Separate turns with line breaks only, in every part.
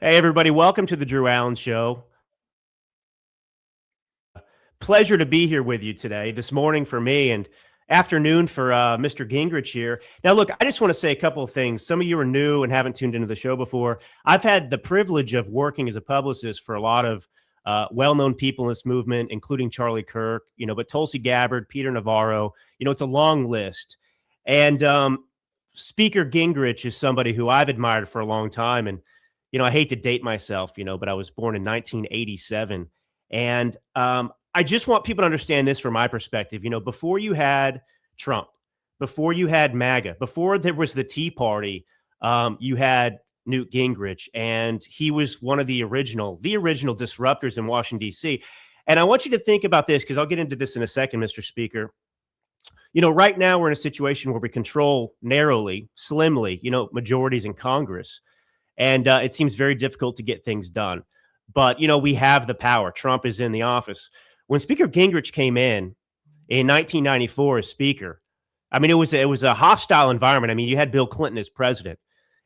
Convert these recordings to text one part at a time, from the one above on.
Hey, everybody. Welcome to the Drew Allen Show. Pleasure to be here with you today, this morning for me and afternoon for Mr. Gingrich here. Now, look, I just want to say a couple of things. Some of you are new and haven't tuned into the show before. I've had the privilege of working as a publicist for a lot of well-known people in this movement, including Charlie Kirk, but Tulsi Gabbard, Peter Navarro, it's a long list. And Speaker Gingrich is somebody who I've admired for a long time. And, I hate to date myself, but I was born in 1987. And I just want people to understand this from my perspective. Before you had Trump, before you had MAGA, before there was the Tea Party, you had Newt Gingrich, and he was one of the original disruptors in Washington, D.C. And I want you to think about this, because I'll get into this in a second, Mr. Speaker. Right now we're in a situation where we control narrowly, slimly, majorities in Congress. And it seems very difficult to get things done. But, we have the power. Trump is in the office. When Speaker Gingrich came in 1994 as Speaker, it was a hostile environment. You had Bill Clinton as president,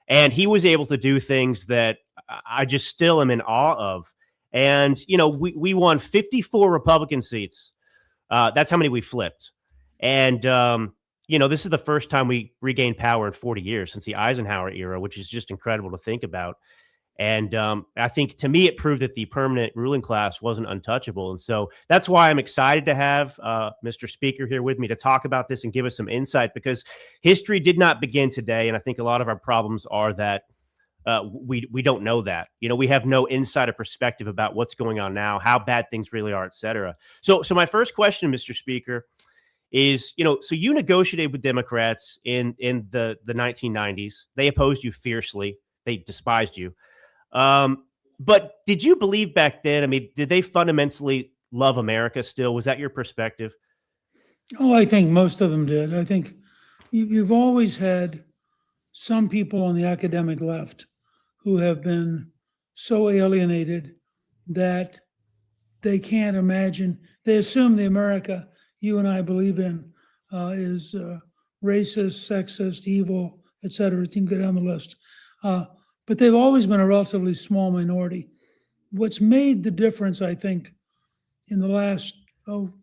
and he was able to do things that I just still am in awe of. And, we won 54 Republican seats. That's how many we flipped. And, this is the first time we regained power in 40 years since the Eisenhower era, which is just incredible to think about. And I think, to me, it proved that the permanent ruling class wasn't untouchable. And so that's why I'm excited to have Mr. Speaker here with me to talk about this and give us some insight, because history did not begin today. And I think a lot of our problems are that we don't know that. We have no insider perspective about what's going on now, how bad things really are, et cetera. So my first question, Mr. Speaker, is, so you negotiated with Democrats in the 1990s. They opposed you fiercely. They despised you. But did you believe back then? Did they fundamentally love America still? Was that your perspective?
Oh, I think most of them did. I think you've always had some people on the academic left who have been so alienated that they can't imagine. They assume the America you and I believe in is racist, sexist, evil, et cetera. You can go down the list. But they've always been a relatively small minority. What's made the difference, I think, in the last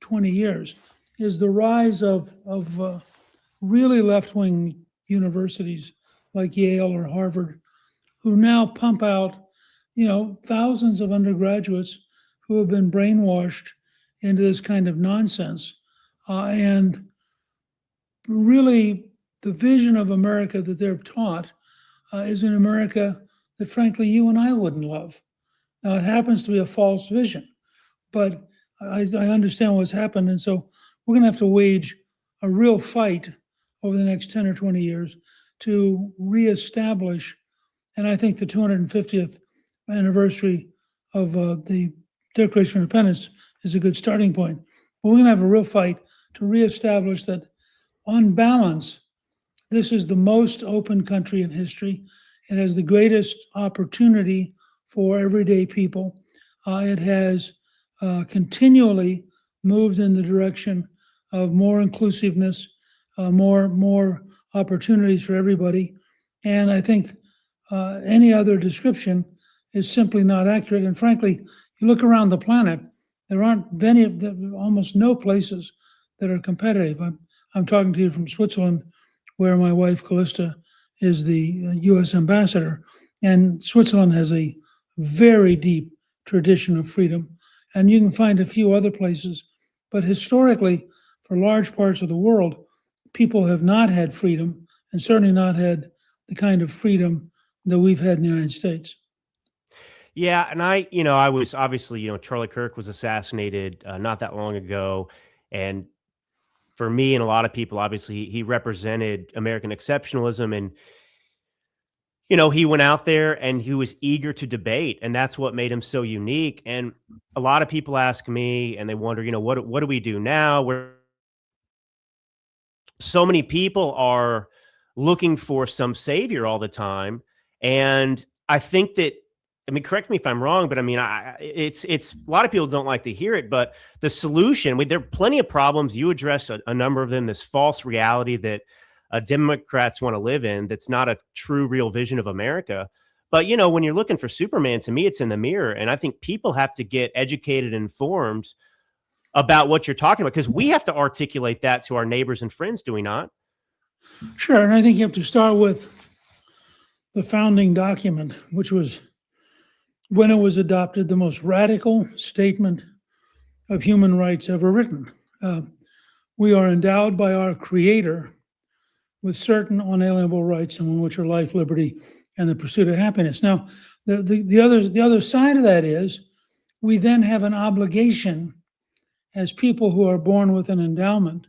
20 years is the rise of really left-wing universities like Yale or Harvard, who now pump out, thousands of undergraduates who have been brainwashed into this kind of nonsense. And really, the vision of America that they're taught is an America that, frankly, you and I wouldn't love. Now, it happens to be a false vision, but I understand what's happened. And so we're going to have to wage a real fight over the next 10 or 20 years to reestablish. And I think the 250th anniversary of the Declaration of Independence is a good starting point. But we're going to have a real fight to reestablish that, on balance, this is the most open country in history. It has the greatest opportunity for everyday people. It has continually moved in the direction of more inclusiveness, more opportunities for everybody. And I think any other description is simply not accurate. And frankly, you look around the planet, there aren't almost no places that are competitive. I'm talking to you from Switzerland, where my wife Callista is the U.S. ambassador, and Switzerland has a very deep tradition of freedom, and you can find a few other places, but historically, for large parts of the world, people have not had freedom, and certainly not had the kind of freedom that we've had in the United States.
Yeah, and I was obviously, Charlie Kirk was assassinated not that long ago, and for me and a lot of people, obviously, he represented American exceptionalism, and he went out there and he was eager to debate, and that's what made him so unique. And a lot of people ask me, and they wonder, what do we do now? Where so many people are looking for some savior all the time, and I think that, correct me if I'm wrong, but it's a lot of people don't like to hear it, but the solution, there are plenty of problems. You addressed a number of them, this false reality that Democrats want to live in. That's not a true, real vision of America. But, when you're looking for Superman, to me, it's in the mirror. And I think people have to get educated and informed about what you're talking about, because we have to articulate that to our neighbors and friends, do we not?
Sure. And I think you have to start with the founding document, which was, when it was adopted, the most radical statement of human rights ever written. We are endowed by our Creator with certain unalienable rights, among which are life, liberty, and the pursuit of happiness. Now, the other side of that is, we then have an obligation as people who are born with an endowment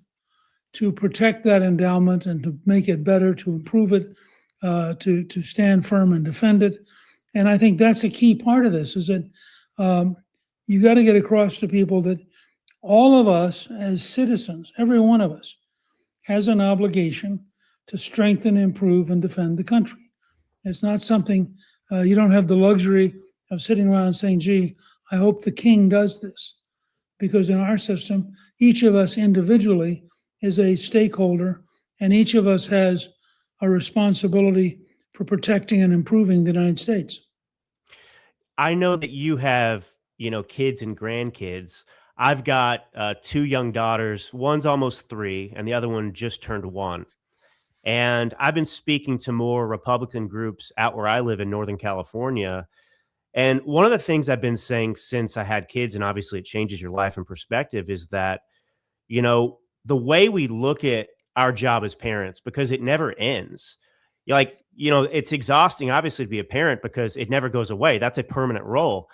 to protect that endowment and to make it better, to improve it, to stand firm and defend it. And I think that's a key part of this, is that you got to get across to people that all of us as citizens, every one of us, has an obligation to strengthen, improve, and defend the country. It's not something, you don't have the luxury of sitting around and saying, gee, I hope the king does this. Because in our system, each of us individually is a stakeholder, and each of us has a responsibility for protecting and improving the United States.
I know that you have, kids and grandkids. I've got 2 young daughters. One's almost 3, and the other one just turned 1. And I've been speaking to more Republican groups out where I live in Northern California. And one of the things I've been saying since I had kids, and obviously it changes your life and perspective, is that, the way we look at our job as parents, because it never ends. It's exhausting, obviously, to be a parent because it never goes away. That's a permanent role.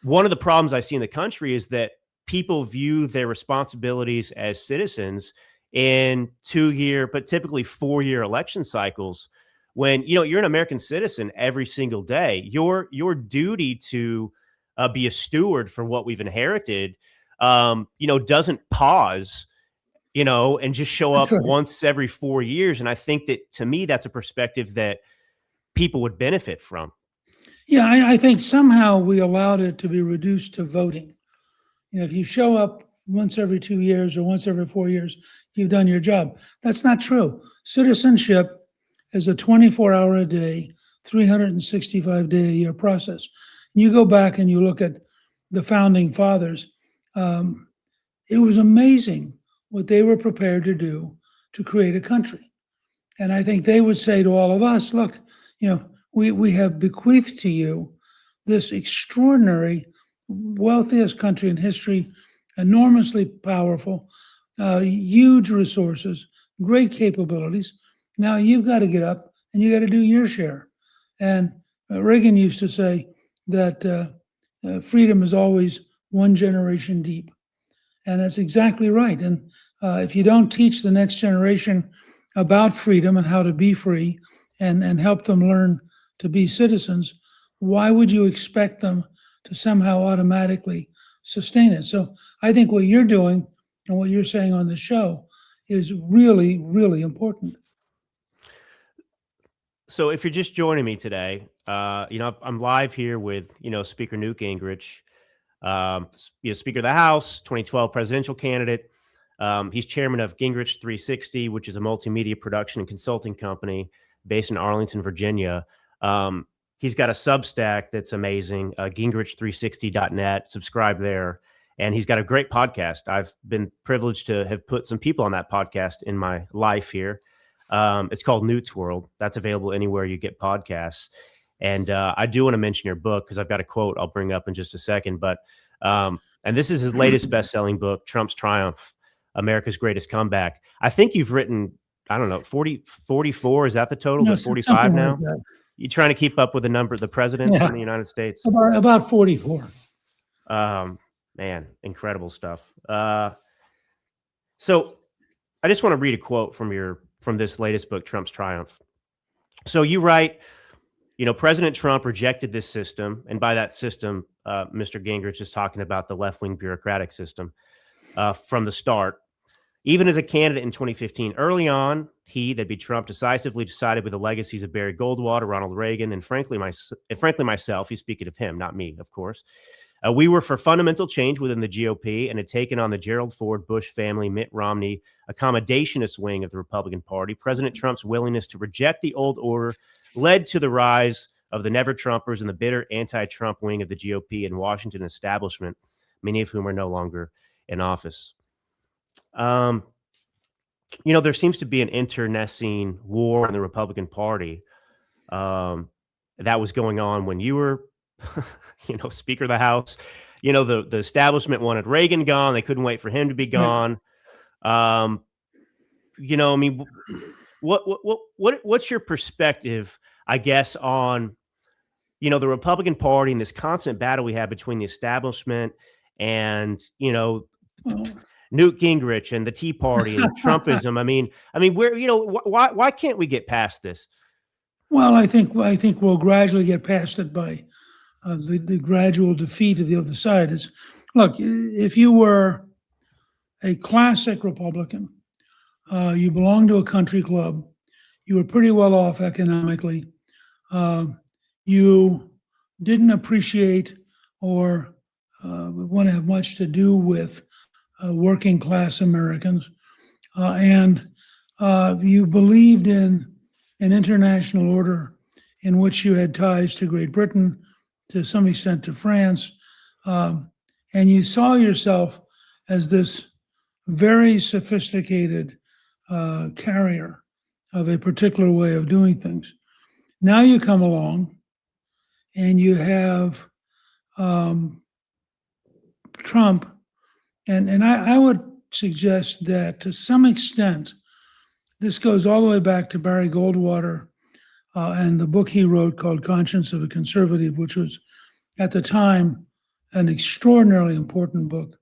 One of the problems I see in the country is that people view their responsibilities as citizens in 2-year, but typically 4-year election cycles. When, you're an American citizen every single day, your duty to be a steward for what we've inherited, doesn't pause, and just show up once every 4 years. And I think that, to me, that's a perspective that people would benefit from.
Yeah, I think somehow we allowed it to be reduced to voting. If you show up once every 2 years or once every 4 years, you've done your job. That's not true. Citizenship is a 24-hour a day, 365-day a year process. And you go back and you look at the founding fathers, it was amazing what they were prepared to do to create a country. And I think they would say to all of us, look, we have bequeathed to you this extraordinary, wealthiest country in history, enormously powerful, huge resources, great capabilities. Now you've got to get up and you got to do your share. And Reagan used to say that freedom is always one generation deep. And that's exactly right. And if you don't teach the next generation about freedom and how to be free and help them learn to be citizens, why would you expect them to somehow automatically sustain it? So I think what you're doing and what you're saying on the show is really, really important.
So if you're just joining me today, I'm live here with, Speaker Newt Gingrich, Speaker of the House, 2012 presidential candidate. He's chairman of Gingrich 360, which is a multimedia production and consulting company based in Arlington, Virginia. He's got a Substack that's amazing, gingrich360.net. Subscribe there. And he's got a great podcast. I've been privileged to have put some people on that podcast in my life here. It's called Newt's World. That's available anywhere you get podcasts. And I do want to mention your book because I've got a quote I'll bring up in just a second. But and this is his latest best-selling book, Trump's Triumph, America's Greatest Comeback. I think you've written, 44. Is that the total?
No,
Is it 45 now?
like that.
You trying to keep up with the number of the presidents in the United States?
About 44.
Man, incredible stuff. So I just want to read a quote from this latest book, Trump's Triumph. So you write, President Trump rejected this system. And by that system, Mr. Gingrich is talking about the left-wing bureaucratic system from the start. Even as a candidate in 2015, early on, that'd be Trump, decisively decided with the legacies of Barry Goldwater, Ronald Reagan, and frankly myself, he's speaking of him, not me, of course. We were for fundamental change within the GOP and had taken on the Gerald Ford, Bush family, Mitt Romney, accommodationist wing of the Republican Party. President Trump's willingness to reject the old order led to the rise of the never-Trumpers and the bitter anti-Trump wing of the GOP and Washington establishment, many of whom are no longer in office. There seems to be an internecine war in the Republican Party that was going on when you were, Speaker of the House. The establishment wanted Reagan gone. They couldn't wait for him to be gone. What's your perspective, I guess, on, the Republican Party and this constant battle we have between the establishment and, Newt Gingrich and the Tea Party and Trumpism? Why can't we get past this?
Well, I think we'll gradually get past it by the gradual defeat of the other side. Look, if you were a classic Republican, you belonged to a country club, you were pretty well off economically, you didn't appreciate or want to have much to do with working class Americans, and you believed in an international order in which you had ties to Great Britain, to some extent to France, and you saw yourself as this very sophisticated carrier of a particular way of doing things. Now you come along and you have Trump, and I would suggest that to some extent, this goes all the way back to Barry Goldwater and the book he wrote called Conscience of a Conservative, which was at the time an extraordinarily important book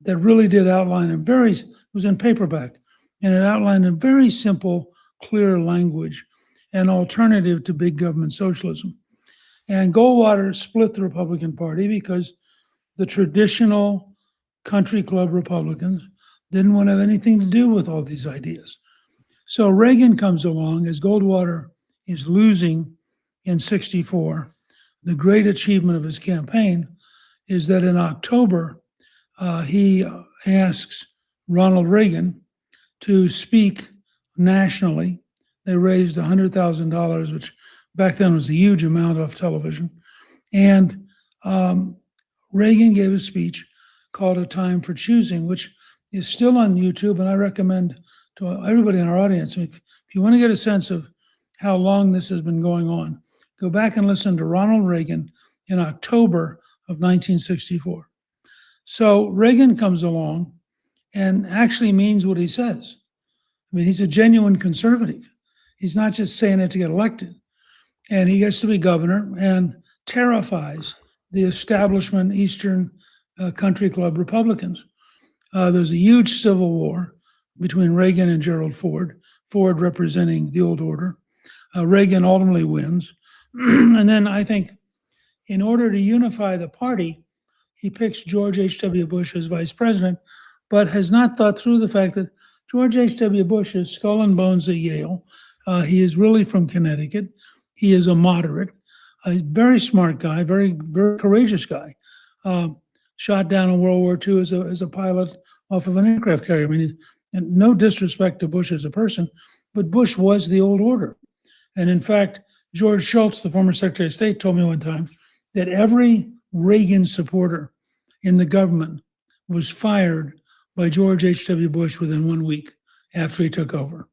that really did outline it was in paperback, and it outlined in very simple, clear language an alternative to big government socialism. And Goldwater split the Republican Party because the traditional country club Republicans didn't want to have anything to do with all these ideas. So Reagan comes along as Goldwater is losing in '64. The great achievement of his campaign is that in October, he asks Ronald Reagan to speak nationally. They raised $100,000, which back then was a huge amount off television. And Reagan gave a speech called A Time for Choosing, which is still on YouTube, and I recommend to everybody in our audience, if you want to get a sense of how long this has been going on, go back and listen to Ronald Reagan in October of 1964. So Reagan comes along and actually means what he says. He's a genuine conservative. He's not just saying it to get elected. And he gets to be governor and terrifies the establishment Eastern Country Club Republicans. There's a huge civil war between Reagan and Gerald Ford, Ford representing the old order. Reagan ultimately wins. And then I think in order to unify the party, he picks George H.W. Bush as vice president, but has not thought through the fact that George H.W. Bush is skull and bones at Yale. He is really from Connecticut. He is a moderate, a very smart guy, very, very courageous guy. Shot down in World War II as a pilot off of an aircraft carrier. And no disrespect to Bush as a person, but Bush was the old order. And in fact, George Shultz, the former Secretary of State, told me one time that every Reagan supporter in the government was fired by George H.W. Bush within 1 week after he took over.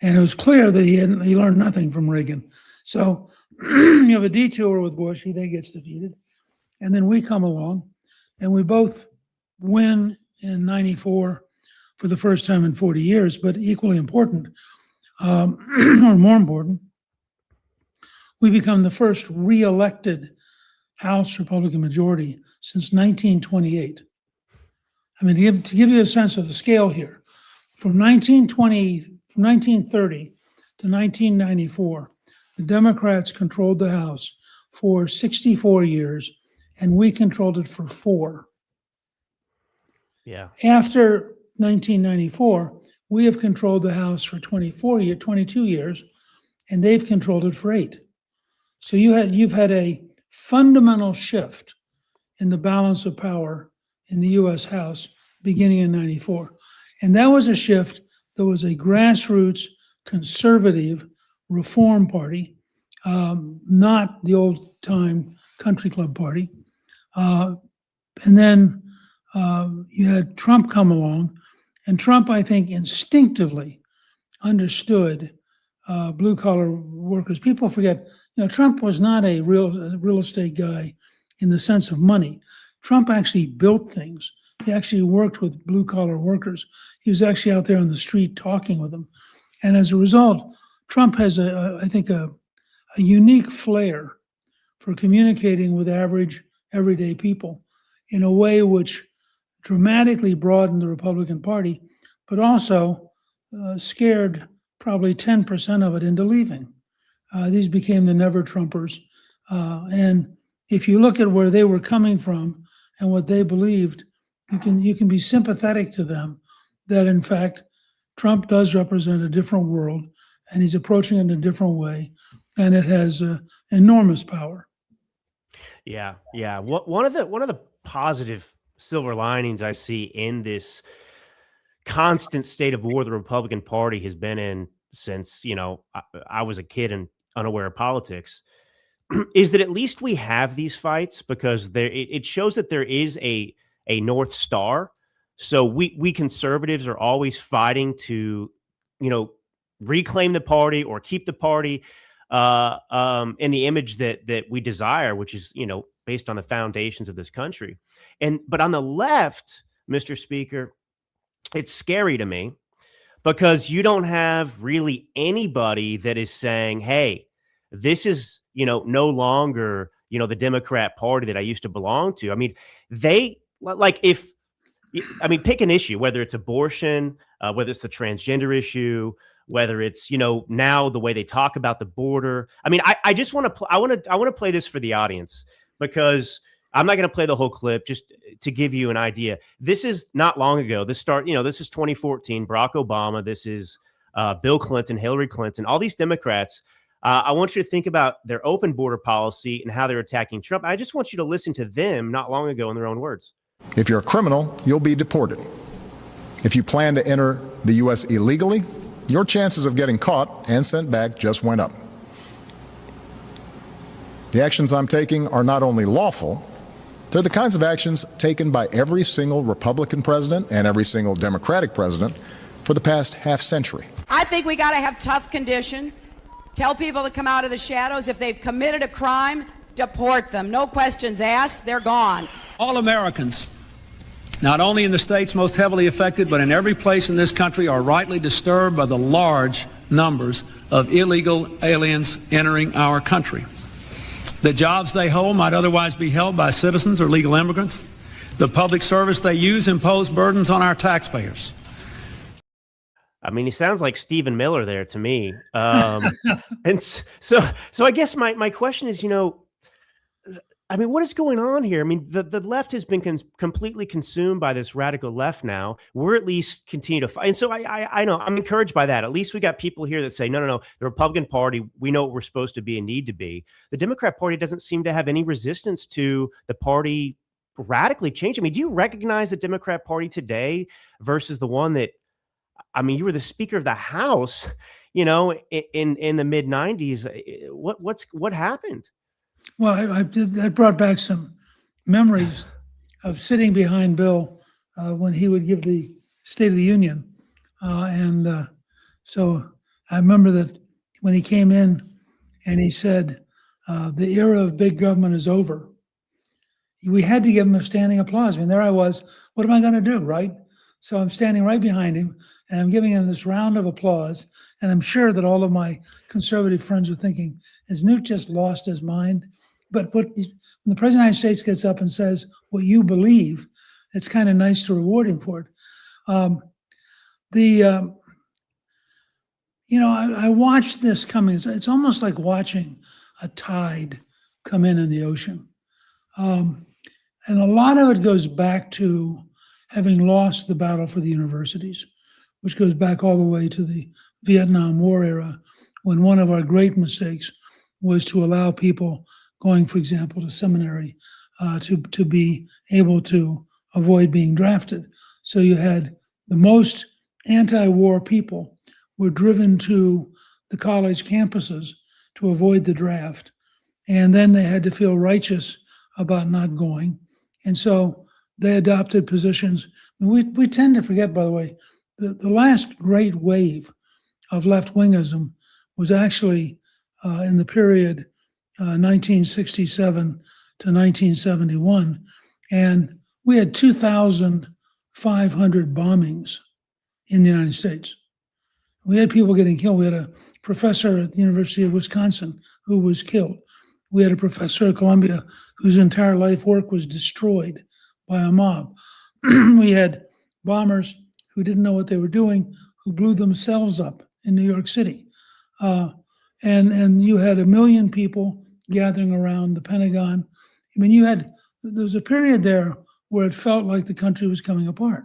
And it was clear that he learned nothing from Reagan. So you have a detour with Bush, he then gets defeated. And then we come along and we both win in '94 for the first time in 40 years, but equally important, or more important, we become the first re-elected House Republican majority since 1928. To give you a sense of the scale here, from 1930 to 1994, the Democrats controlled the House for 64 years, and we controlled it for 4.
Yeah.
After 1994, we have controlled the House for 22 years, and they've controlled it for 8. So you've had a fundamental shift in the balance of power in the U.S. House beginning in '94. And that was a shift that was a grassroots conservative reform party not the old-time country club party. And then you had Trump come along, and Trump, I think, instinctively understood blue-collar workers. People forget, Trump was not a real estate guy in the sense of money. Trump actually built things. He actually worked with blue-collar workers. He was actually out there on the street talking with them. And as a result, Trump has, I think, a unique flair for communicating with average, everyday people in a way which dramatically broadened the Republican Party, but also scared probably 10% of it into leaving. These became the never-Trumpers. And if you look at where they were coming from and what they believed, you can be sympathetic to them that, in fact, Trump does represent a different world, and he's approaching it in a different way, and it has enormous power.
Yeah. One of the positive silver linings I see in this constant state of war the Republican Party has been in since, I was a kid and unaware of politics, is that at least we have these fights, because it shows that there is a North Star. So we conservatives are always fighting to, reclaim the party or keep the party in the image that we desire, which is, based on the foundations of this country. But on the left, Mr. Speaker, it's scary to me, because you don't have really anybody that is saying, hey, this is, no longer, the Democrat Party that I used to belong to. I mean, pick an issue, whether it's abortion, whether it's the transgender issue, whether it's, now the way they talk about the border. I mean, I just want to, I want to play this for the audience, because I'm not going to play the whole clip, just to give you an idea. This is not long ago. This is 2014, Barack Obama. This is Bill Clinton, Hillary Clinton, all these Democrats. I want you to think about their open border policy and how they're attacking Trump. I just want you to listen to them not long ago in their own words.
If you're a criminal, you'll be deported. If you plan to enter the U.S. illegally, your chances of getting caught and sent back just went up. The actions I'm taking are not only lawful, they're the kinds of actions taken by every single Republican president and every single Democratic president for the past half century.
I think we got to have tough conditions. Tell people to come out of the shadows. If they've committed a crime, deport them. No questions asked. They're gone.
All Americans, not only in the states most heavily affected, but in every place in this country, are rightly disturbed by the large numbers of illegal aliens entering our country. The jobs they hold might otherwise be held by citizens or legal immigrants. The public service they use impose burdens on our taxpayers.
I mean, he sounds like Stephen Miller there to me. And so I guess my question is, what is going on here? I mean, the left has been completely consumed by this radical left now. We're at least continue to fight. And so I know I'm encouraged by that. At least we got people here that say, no, the Republican Party, we know what we're supposed to be and need to be. The Democrat Party doesn't seem to have any resistance to the party radically changing. I mean, do you recognize the Democrat Party today versus the one that, you were the Speaker of the House, in the mid 90s. What happened?
Well, that brought back some memories of sitting behind Bill when he would give the State of the Union. So I remember that when he came in and he said, the era of big government is over, we had to give him a standing applause. I mean, there I was. What am I going to do, right? So I'm standing right behind him, and I'm giving him this round of applause. And I'm sure that all of my conservative friends are thinking, has Newt just lost his mind? But when the President of the United States gets up and says what you believe, it's kind of nice to reward him for it. I watched this coming. It's almost like watching a tide come in the ocean. And a lot of it goes back to having lost the battle for the universities, which goes back all the way to the Vietnam War era, when one of our great mistakes was to allow people going, for example, to seminary to be able to avoid being drafted. So you had the most anti-war people were driven to the college campuses to avoid the draft. And then they had to feel righteous about not going. And so they adopted positions. We tend to forget, by the way, the last great wave of left-wingism was actually in the period 1967 to 1971. And we had 2,500 bombings in the United States. We had people getting killed. We had a professor at the University of Wisconsin who was killed. We had a professor at Columbia whose entire life work was destroyed by a mob. We had bombers who didn't know what they were doing, who blew themselves up in New York City. And you had 1 million people gathering around the Pentagon. I mean, there was a period there where it felt like the country was coming apart.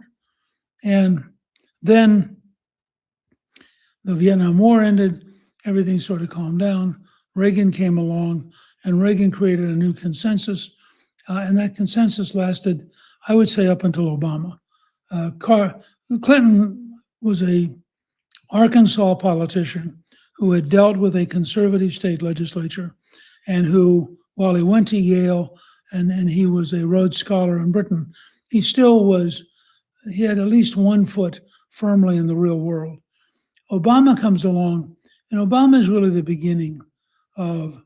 And then the Vietnam War ended, everything sort of calmed down. Reagan came along, and Reagan created a new consensus. And that consensus lasted, I would say, up until Obama. Clinton was a Arkansas politician who had dealt with a conservative state legislature, and who, while he went to Yale and he was a Rhodes Scholar in Britain, he had at least 1 foot firmly in the real world. Obama comes along, and Obama is really the beginning of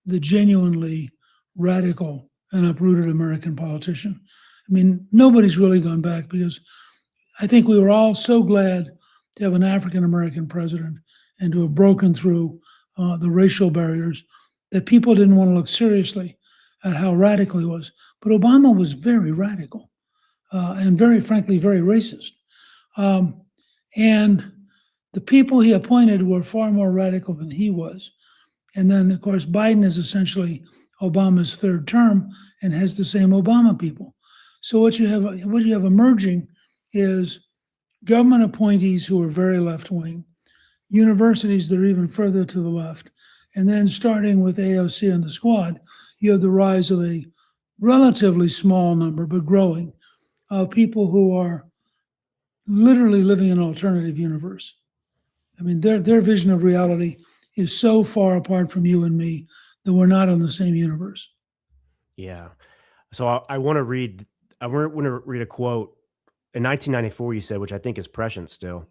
the genuinely radical and uprooted American politician. I mean, nobody's really gone back, because I think we were all so glad to have an African-American president and to have broken through the racial barriers that people didn't want to look seriously at how radical he was. But Obama was very radical and very, frankly, very racist. And the people he appointed were far more radical than he was. And then, of course, Biden is essentially Obama's third term and has the same Obama people. So what you have emerging is government appointees who are very left-wing, universities that are even further to the left, and then starting with AOC and the squad, you have the rise of a relatively small number, but growing, of people who are literally living an alternative universe. I mean, their vision of reality is so far apart from you and me that we're not in the same universe.
Yeah. So I want to read a quote. In 1994, you said, which I think is prescient still.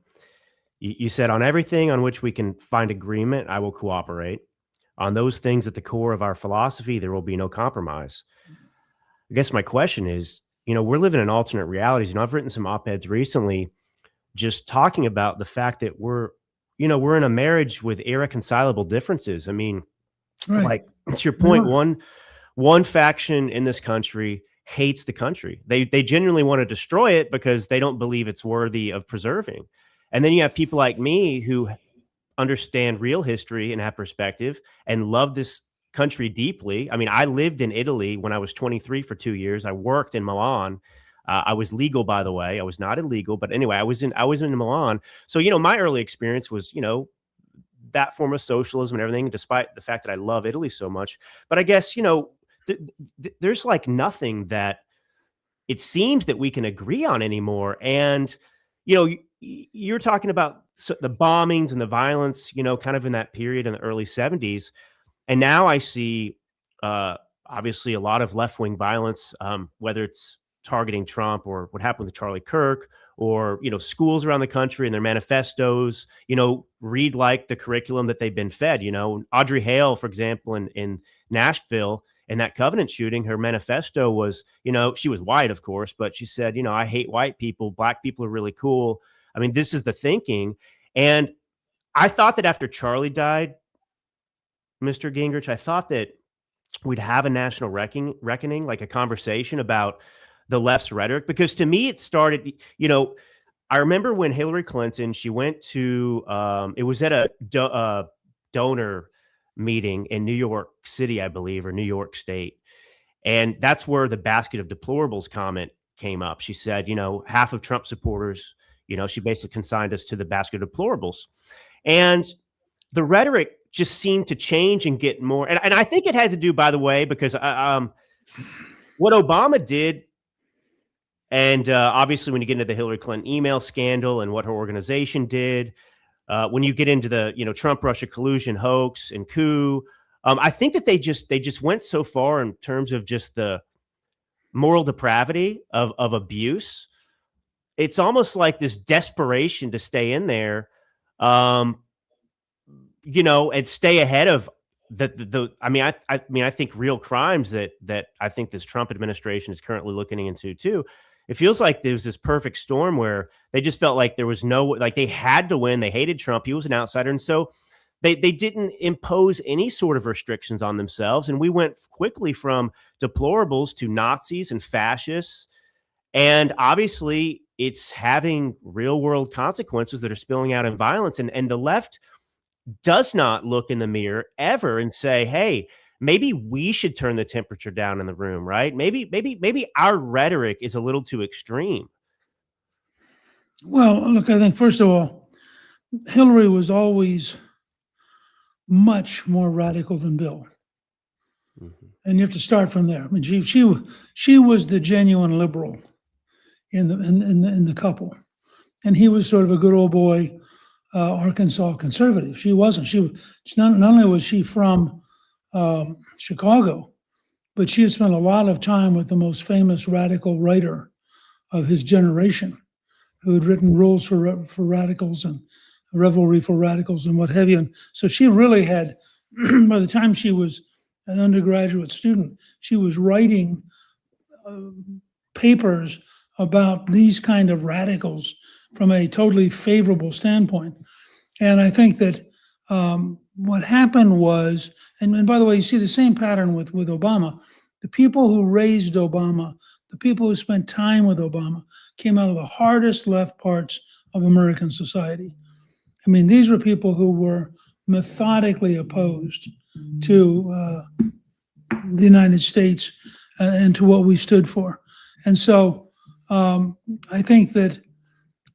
You said, "On everything on which we can find agreement, I will cooperate. On those things at the core of our philosophy, there will be no compromise." I guess my question is, we're living in alternate realities. I've written some op-eds recently just talking about the fact that we're in a marriage with irreconcilable differences. I mean,
Right.
like, to your point, one faction in this country hates the country. They genuinely want to destroy it because they don't believe it's worthy of preserving. And then you have people like me who understand real history and have perspective and love this country deeply. I mean, I lived in Italy when I was 23 for 2 years. I worked in Milan. I was legal, by the way. I was not illegal, but anyway, I was in Milan. So, my early experience was, that form of socialism and everything, despite the fact that I love Italy so much. But I guess, there's like nothing that it seems that we can agree on anymore. And, you're talking about the bombings and the violence, kind of in that period in the early 70s. And now I see, obviously, a lot of left-wing violence, whether it's targeting Trump or what happened with Charlie Kirk, or, schools around the country and their manifestos, read like the curriculum that they've been fed. Audrey Hale, for example, in Nashville, in that Covenant shooting, her manifesto was, she was white, of course, but she said, I hate white people. Black people are really cool. I mean, this is the thinking. And I thought that after Charlie died, Mr. Gingrich, I thought that we'd have a national reckoning, like a conversation about the left's rhetoric, because to me, it started, I remember when Hillary Clinton, she went to, it was at a donor meeting in New York City, I believe, or New York State. And that's where the basket of deplorables comment came up. She said, half of Trump supporters, she basically consigned us to the basket of deplorables. And the rhetoric just seemed to change and get more. And I think it had to do, by the way, because what Obama did, and obviously when you get into the Hillary Clinton email scandal and what her organization did, when you get into the, Trump-Russia collusion hoax and coup, I think that they just went so far in terms of just the moral depravity of abuse. It's almost like this desperation to stay in there, and stay ahead of I think real crimes that I think this Trump administration is currently looking into too. It feels like there was this perfect storm where they just felt like there was they had to win. They hated Trump. He was an outsider. And so they didn't impose any sort of restrictions on themselves. And we went quickly from deplorables to Nazis and fascists. And obviously it's having real world consequences that are spilling out in violence. And the left does not look in the mirror ever and say, hey, maybe we should turn the temperature down in the room, right? Maybe our rhetoric is a little too extreme.
Well, look, I think, first of all, Hillary was always much more radical than Bill. Mm-hmm. And you have to start from there. I mean, she was the genuine liberal in the couple. And he was sort of a good old boy, Arkansas conservative. She wasn't. Not only was she from Chicago, but she had spent a lot of time with the most famous radical writer of his generation, who had written Rules for Radicals and Revelry for Radicals and what have you. And so she really had, by the time she was an undergraduate student, she was writing papers about these kind of radicals from a totally favorable standpoint. And I think that what happened was, and by the way, you see the same pattern with Obama. The people who raised Obama, the people who spent time with Obama, came out of the hardest left parts of American society. I mean, these were people who were methodically opposed to the United States and to what we stood for. And so I think that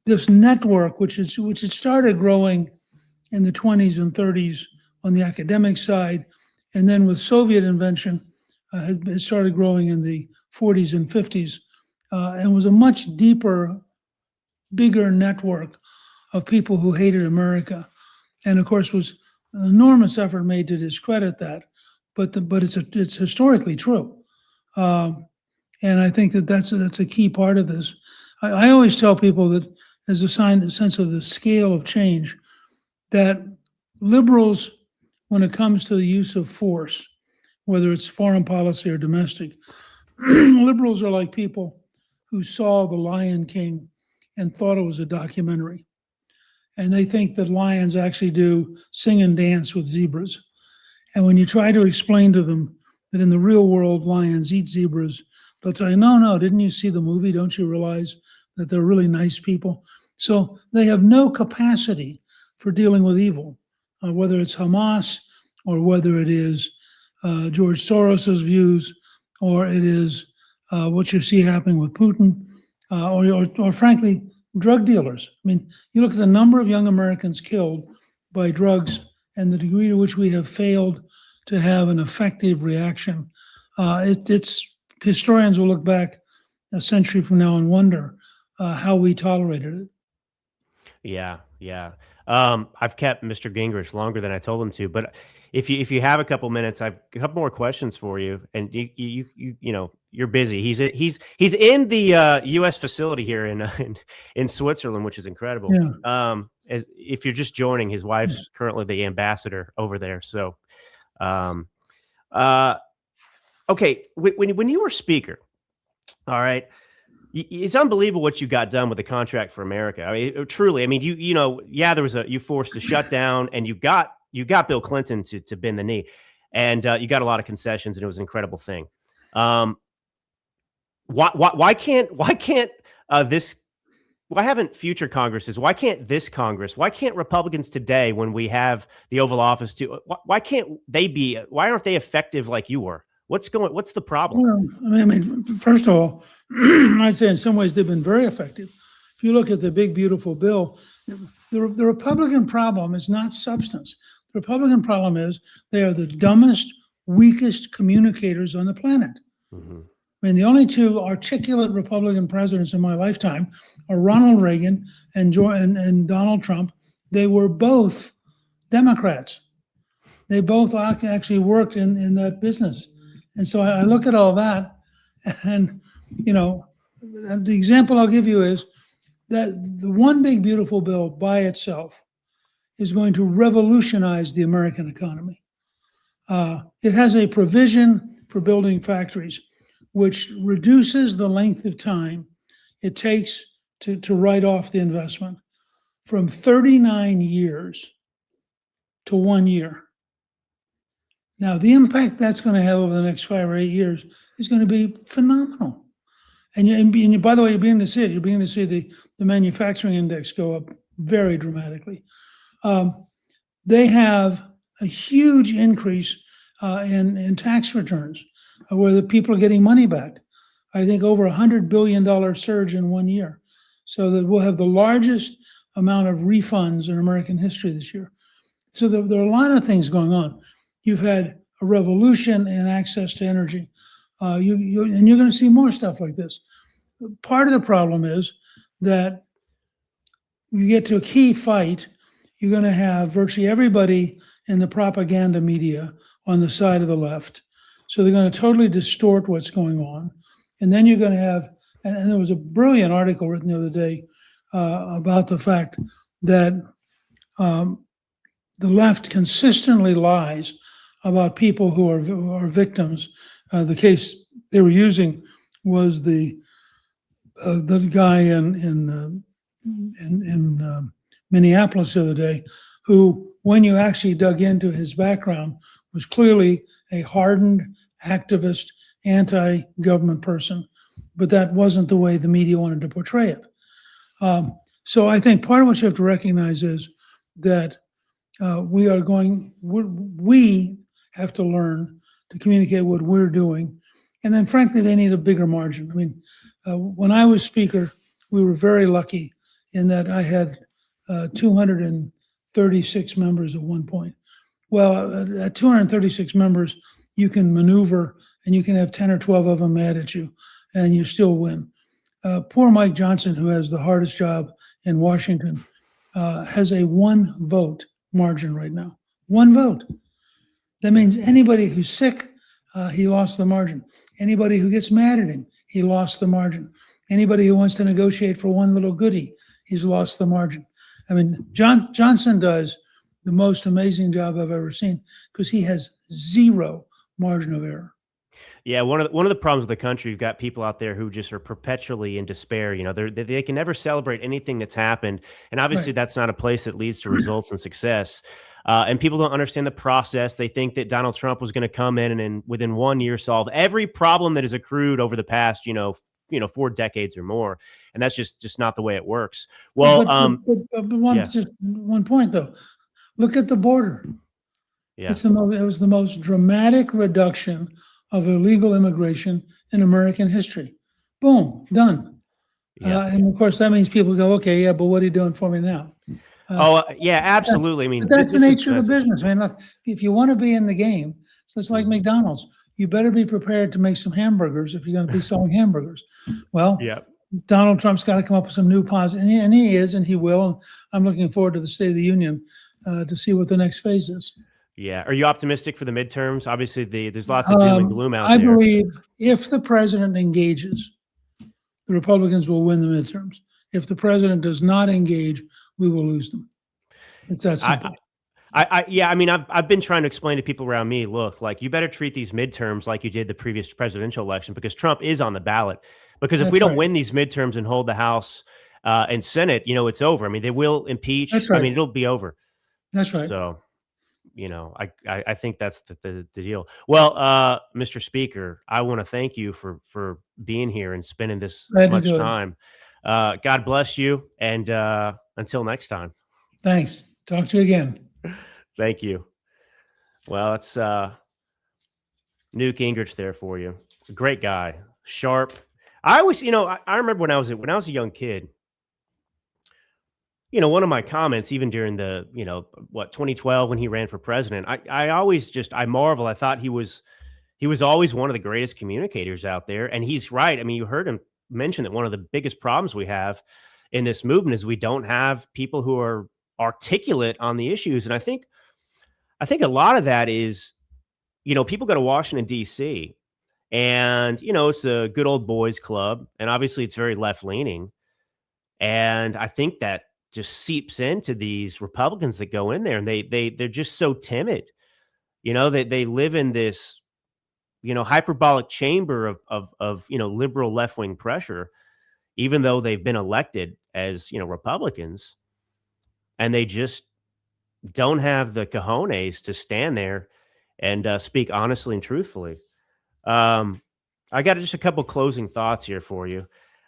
this network, which had started growing in the 20s and 30s on the academic side, and then with Soviet invention, had started growing in the 40s and 50s, and was a much deeper, bigger network of people who hated America. And of course, was an enormous effort made to discredit that, but it's historically true. And I think that's a key part of this. I always tell people that as a sense of the scale of change, that liberals, when it comes to the use of force, whether it's foreign policy or domestic, liberals are like people who saw The Lion King and thought it was a documentary. And they think that lions actually do sing and dance with zebras. And when you try to explain to them that in the real world, lions eat zebras, they'll tell you, no, didn't you see the movie? Don't you realize that they're really nice people? So they have no capacity for dealing with evil, whether it's Hamas or whether it is George Soros's views, or it is what you see happening with Putin, or frankly, drug dealers. I mean, you look at the number of young Americans killed by drugs and the degree to which we have failed to have an effective reaction. It's historians will look back a century from now and wonder how we tolerated it.
Yeah. I've kept Mr. Gingrich longer than I told him to, but if you have a couple minutes, I've a couple more questions for you. And you're busy. He's in the U.S. facility here in Switzerland, which is incredible. Yeah. As if you're just joining, his wife's currently the ambassador over there. So, okay, when you were speaker, all right. It's unbelievable what you got done with the Contract for America. I mean, truly. I mean, there was you forced a shutdown, and you got Bill Clinton to bend the knee, and you got a lot of concessions, and it was an incredible thing. Why haven't future Congresses? Why can't this Congress? Why can't Republicans today, when we have the Oval Office, why can't they be? Why aren't they effective like you were? What's the problem?
Well, I mean, first of all, I'd say in some ways they've been very effective. If you look at the big, beautiful bill, the Republican problem is not substance. The Republican problem is they are the dumbest, weakest communicators on the planet. Mm-hmm. I mean, the only two articulate Republican presidents in my lifetime are Ronald Reagan and Donald Trump. they were both Democrats. They both actually worked in that business. And so I look at all that, and, the example I'll give you is that the one big beautiful bill by itself is going to revolutionize the American economy. It has a provision for building factories, which reduces the length of time it takes to write off the investment from 39 years to 1 year. Now, the impact that's going to have over the next 5 or 8 years is going to be phenomenal. And by the way, you're beginning to see it. You're beginning to see the manufacturing index go up very dramatically. They have a huge increase in tax returns where the people are getting money back. I think over $100 billion surge in 1 year. So that we'll have the largest amount of refunds in American history this year. So there are a lot of things going on. You've had a revolution in access to energy. And you're going to see more stuff like this. Part of the problem is that you get to a key fight, you're going to have virtually everybody in the propaganda media on the side of the left. So they're going to totally distort what's going on. And then you're going to have, and there was a brilliant article written the other day about the fact that the left consistently lies about people who are victims. The case they were using was the guy in Minneapolis the other day, who, when you actually dug into his background, was clearly a hardened activist, anti-government person, but that wasn't the way the media wanted to portray it. So I think part of what you have to recognize is that we have to learn to communicate what we're doing. And then frankly, they need a bigger margin. I mean, when I was speaker, we were very lucky in that I had 236 members at one point. Well, at 236 members, you can maneuver and you can have 10 or 12 of them mad at you and you still win. Poor Mike Johnson, who has the hardest job in Washington, has a 1 vote margin right now. 1 vote. That means anybody who's sick, he lost the margin. Anybody who gets mad at him, he lost the margin. Anybody who wants to negotiate for one little goodie, he's lost the margin. I mean, Johnson does the most amazing job I've ever seen because he has 0 margin of error.
Yeah, one of the problems with the country, you've got people out there who just are perpetually in despair. They can never celebrate anything that's happened, and obviously that's not a place that leads to results and success. And people don't understand the process. They think that Donald Trump was going to come in and within 1 year solve every problem that has accrued over the past 4 decades or more, and that's just not the way it works. Well,
just one point though. Look at the border.
Yeah,
it was the most dramatic reduction of illegal immigration in American history. Boom, done.
Yeah.
And of course, that means people go, okay, yeah, but what are you doing for me now?
Yeah, absolutely. I mean,
that's the nature of the business. I mean, look, if you want to be in the game, so it's like McDonald's. You better be prepared to make some hamburgers if you're going to be selling hamburgers. Well,
yeah.
Donald Trump's got to come up with some new positive, and he is, and he will. And I'm looking forward to the State of the Union to see what the next phase is.
Yeah. Are you optimistic for the midterms? Obviously, there's lots of doom and gloom out there.
I believe if the president engages, the Republicans will win the midterms. If the president does not engage, we will lose them. It's that simple.
I mean, I've been trying to explain to people around me, look, like, you better treat these midterms like you did the previous presidential election, because Trump is on the ballot. Because if we don't win these midterms and hold the House and Senate, it's over. I mean, they will impeach.
That's right.
I mean, it'll be over.
That's right.
So, I think that's the deal. Well, Mr. Speaker, I want to thank you for being here and spending this much time. God bless you. And until next time.
Thanks. Talk to you again.
Thank you. Well, it's Newt Gingrich there for you. A great guy, sharp. I always, I remember when I was a young kid, one of my comments, even during the, 2012 when he ran for president, I marvel. I thought he was always one of the greatest communicators out there. And he's right. I mean, you heard him mention that one of the biggest problems we have in this movement is we don't have people who are articulate on the issues. And I think a lot of that is, people go to Washington, D.C., and, it's a good old boys club. And obviously it's very left leaning. And I think that just seeps into these Republicans that go in there, and they're just so timid. They live in this, hyperbolic chamber of liberal left wing pressure, even though they've been elected as, Republicans, and they just don't have the cojones to stand there and speak honestly and truthfully. I got just a couple closing thoughts here for you.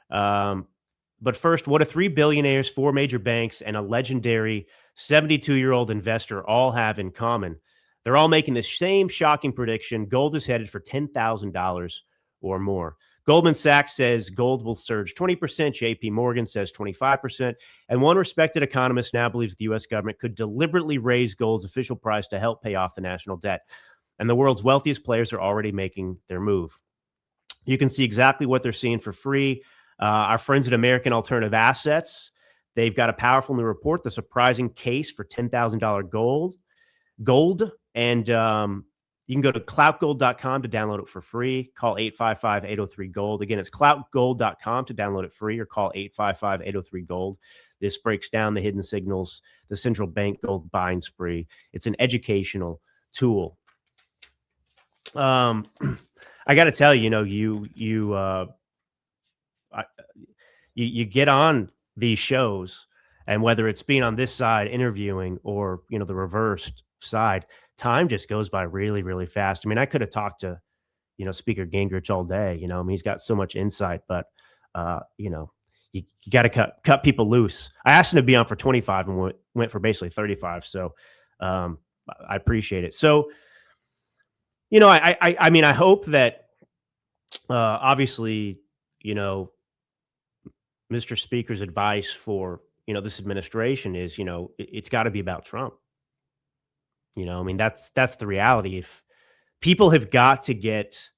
But first, what do 3 billionaires, 4 major banks, and a legendary 72-year-old investor all have in common? They're all making the same shocking prediction. Gold is headed for $10,000 or more. Goldman Sachs says gold will surge 20%. JP Morgan says 25%. And one respected economist now believes the U.S. government could deliberately raise gold's official price to help pay off the national debt. And the world's wealthiest players are already making their move. You can see exactly what they're seeing for free. Our friends at American Alternative Assets, they've got a powerful new report, The Surprising Case for $10,000 Gold. And you can go to cloutgold.com to download it for free. Call 855-803-GOLD. Again, it's cloutgold.com to download it free, or call 855-803-GOLD. This breaks down the hidden signals, the central bank gold buying spree. It's an educational tool. I got to tell you, you get on these shows, and whether it's being on this side interviewing or, the reversed side, time just goes by really, really fast. I mean, I could have talked to, Speaker Gingrich all day, he's got so much insight, but, you got to cut people loose. I asked him to be on for 25 and went for basically 35. So, I appreciate it. So, I mean, I hope that, obviously, Mr. Speaker's advice for, this administration is, it's got to be about Trump. I mean, that's the reality. If people have got to get,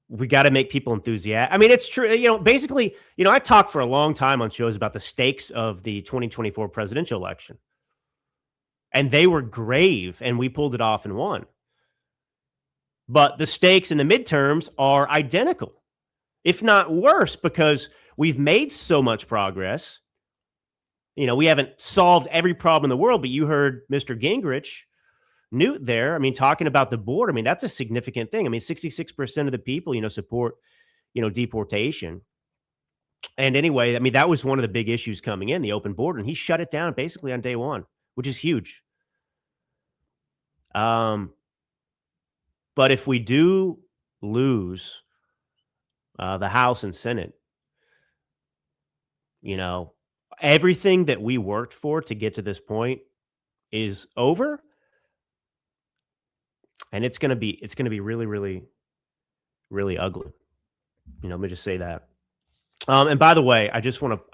we got to make people enthusiastic. I mean, it's true. Basically, I talked for a long time on shows about the stakes of the 2024 presidential election, and they were grave, and we pulled it off and won. But the stakes in the midterms are identical, if not worse, because we've made so much progress. We haven't solved every problem in the world, but you heard Mr. Gingrich, Newt there. I mean, talking about the border. I mean, that's a significant thing. I mean, 66% of the people, support, deportation. And anyway, I mean, that was one of the big issues coming in, the open border, and he shut it down basically on day one, which is huge. But if we do lose the House and Senate, everything that we worked for to get to this point is over, and it's going to be really, really, really ugly. Let me just say that. And by the way, I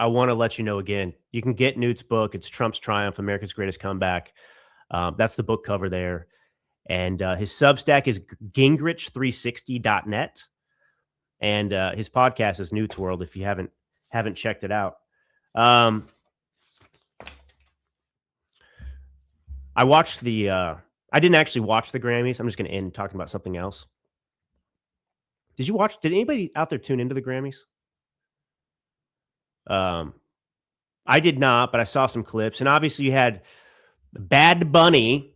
want to let you know again, you can get Newt's book. It's Trump's Triumph, America's Greatest Comeback. That's the book cover there. And his Substack is gingrich360.net. And his podcast is Newt's World, if you haven't checked it out. I watched I didn't actually watch the Grammys. I'm just going to end talking about something else. Did anybody out there tune into the Grammys? I did not, but I saw some clips, and obviously you had Bad Bunny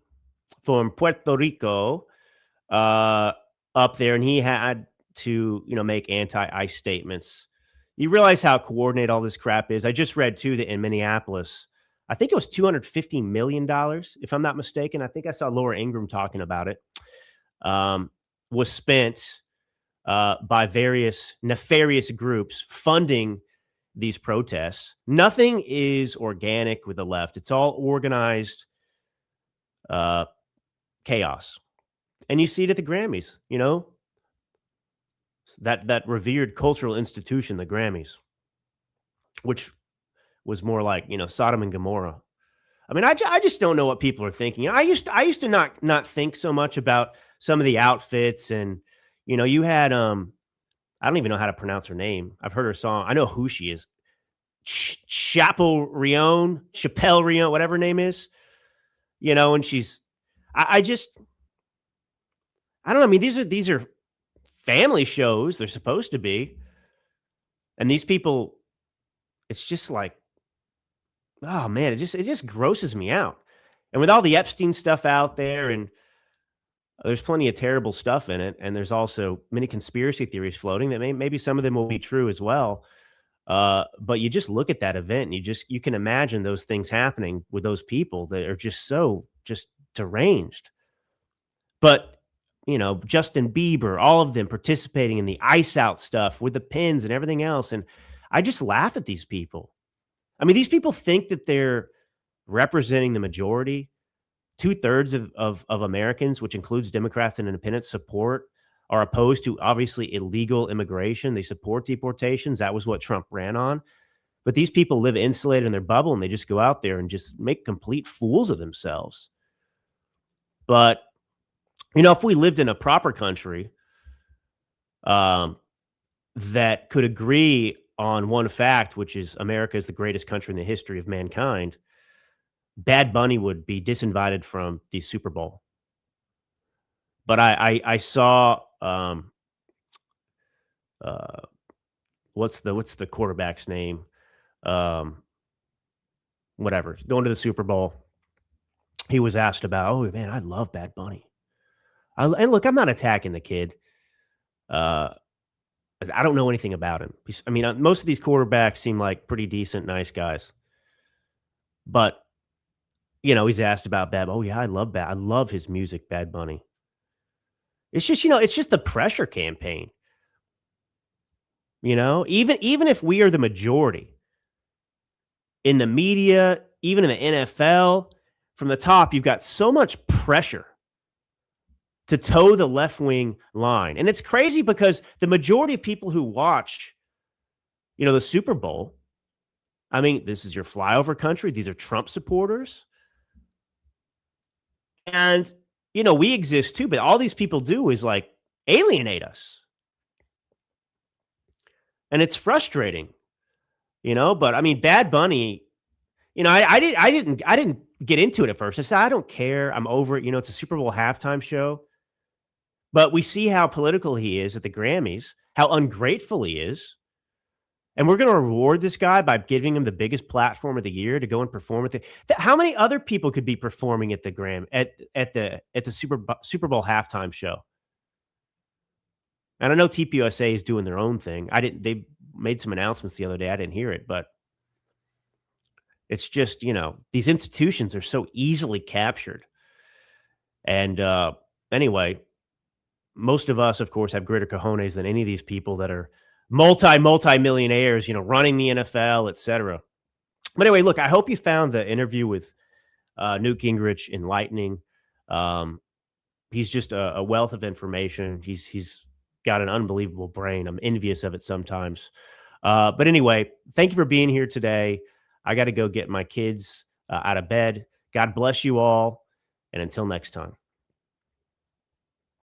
from Puerto Rico up there, and he had to, make anti-ICE statements. You realize how coordinated all this crap is. I just read too that in Minneapolis, I think it was $250 million, if I'm not mistaken. I think I saw Laura Ingraham talking about it. Was spent by various nefarious groups funding these protests. Nothing is organic with the left. It's all organized chaos. And you see it at the Grammys, that revered cultural institution, the Grammys, which was more like, Sodom and Gomorrah. I mean, I just don't know what people are thinking. I used to not think so much about some of the outfits, and you had I don't even know how to pronounce her name. I've heard her song. I know who she is. Chappelle Rion, whatever her name is, and she's, I don't know. I mean, these are family shows. They're supposed to be. And these people, it's just like, oh man, it just grosses me out. And with all the Epstein stuff out there, and there's plenty of terrible stuff in it, and there's also many conspiracy theories floating that maybe some of them will be true as well. But you just look at that event, and you can imagine those things happening with those people that are just so deranged. But Justin Bieber, all of them participating in the ice out stuff with the pins and everything else, and I just laugh at these people. I mean, these people think that they're representing the majority. 2/3 of Americans, which includes Democrats and independents, are opposed to, obviously, illegal immigration. They support deportations. That was what Trump ran on. But these people live insulated in their bubble, and they just go out there and just make complete fools of themselves. But, if we lived in a proper country that could agree on one fact, which is America is the greatest country in the history of mankind, Bad Bunny would be disinvited from the Super Bowl. But I saw what's the quarterback's name? Whatever, going to the Super Bowl. He was asked about, oh man, I love Bad Bunny. And look, I'm not attacking the kid. I don't know anything about him. I mean, most of these quarterbacks seem like pretty decent, nice guys. But he's asked about Bad. Oh yeah, I love his music, Bad Bunny. It's just, it's just the pressure campaign. Even if we are the majority in the media, even in the NFL, from the top, you've got so much pressure to toe the left-wing line. And it's crazy because the majority of people who watch, the Super Bowl, I mean, this is your flyover country. These are Trump supporters. And, we exist too, but all these people do is like alienate us. And it's frustrating, but I mean, Bad Bunny, I didn't get into it at first. I said, I don't care. I'm over it. It's a Super Bowl halftime show. But we see how political he is at the Grammys, how ungrateful he is. And we're going to reward this guy by giving him the biggest platform of the year to go and perform at the. How many other people could be performing at the at the Super Bowl halftime show? And I know TPUSA is doing their own thing. They made some announcements the other day. I didn't hear it, but it's just, these institutions are so easily captured. And anyway, most of us, of course, have greater cojones than any of these people that are multi-millionaires, running the NFL, et cetera. But anyway, look, I hope you found the interview with Newt Gingrich enlightening. He's just a wealth of information. He's got an unbelievable brain. I'm envious of it sometimes. But anyway, thank you for being here today. I got to go get my kids out of bed. God bless you all. And until next time.